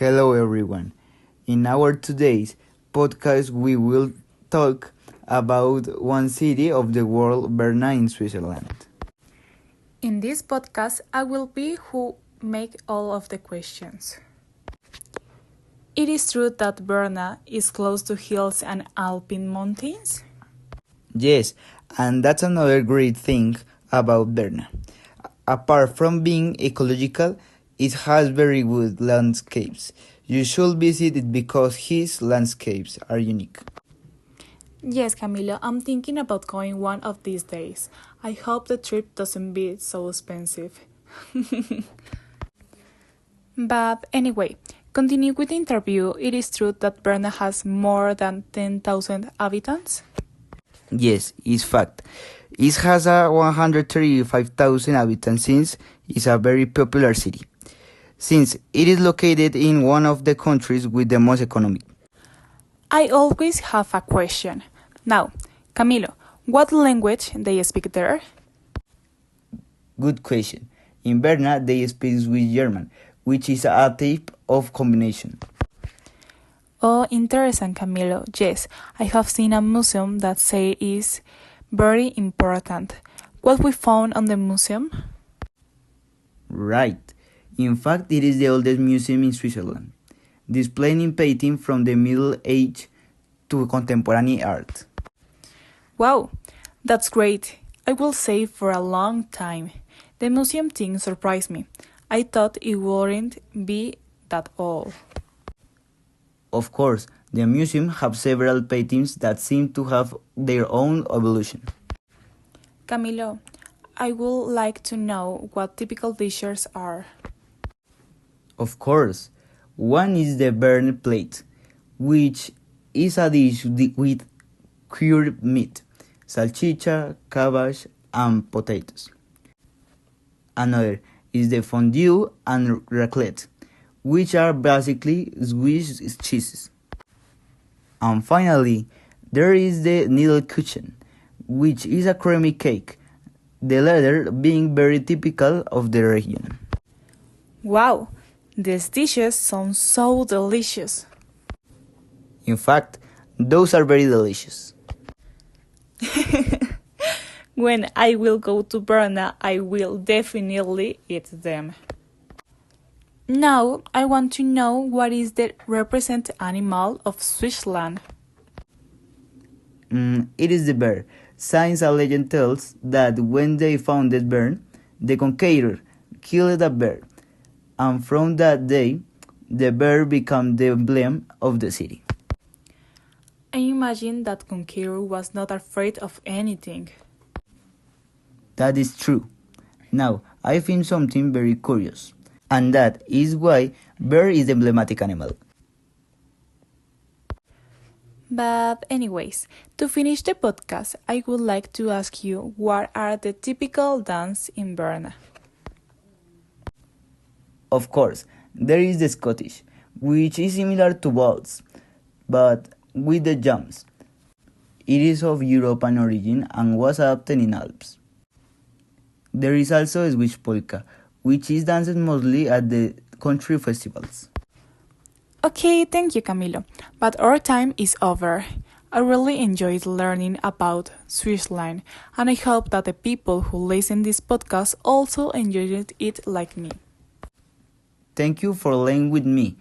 Hello everyone. In our today's podcast we will talk about one city of the world, Berna in Switzerland. In this podcast, I will be who make all of the questions. It is true that Berna is close to hills and alpine mountains? Yes, and that's another great thing about Berna. Apart from being ecological, it has very good landscapes. You should visit it because his landscapes are unique. Yes, Camilo, I'm thinking about going one of these days. I hope the trip doesn't be so expensive. But anyway, continue with the interview. It is true that Berna has more than 10,000 inhabitants? Yes, it's fact. It has a 135,000 inhabitants since it's a very popular city. Since it is located in one of the countries with the most economy. I always have a question. Now, Camilo, what language they speak there? Good question. In Berna, they speak Swiss German, which is a type of combination. Oh, interesting, Camilo. Yes, I have seen a museum that say is very important. What we found on the museum? Right. In fact, it is the oldest museum in Switzerland, displaying painting from the Middle Age to contemporary art. Wow, that's great. I will say for a long time. The museum thing surprised me. I thought it wouldn't be that old. Of course, the museum have several paintings that seem to have their own evolution. Camilo, I would like to know what typical dishes are. Of course, one is the Berna plate, which is a dish with cured meat, salchicha, cabbage, and potatoes. Another is the fondue and raclette, which are basically Swiss cheeses. And finally, there is the Kuchen, which is a creamy cake, the latter being very typical of the region. Wow, these dishes sound so delicious. In fact, those are very delicious. When I will go to Berna, I will definitely eat them. Now, I want to know what is the represent animal of Switzerland. It is the bear. Since a legend tells that when they founded Bern, the conqueror killed a bear, and from that day, the bear became the emblem of the city. I imagine that conqueror was not afraid of anything. That is true. Now, I find something very curious, and that is why bear is the emblematic animal. But anyways, to finish the podcast, I would like to ask you what are the typical dance in Berna? Of course, there is the Scottish, which is similar to waltz, but with the jumps. It is of European origin and was adopted in Alps. There is also a Swiss polka, which is danced mostly at the country festivals. Okay, thank you, Camilo. But our time is over. I really enjoyed learning about Switzerland, and I hope that the people who listen this podcast also enjoyed it like me. Thank you for laying with me,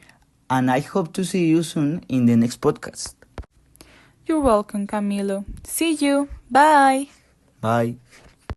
and I hope to see you soon in the next podcast. You're welcome, Camilo. See you. Bye. Bye.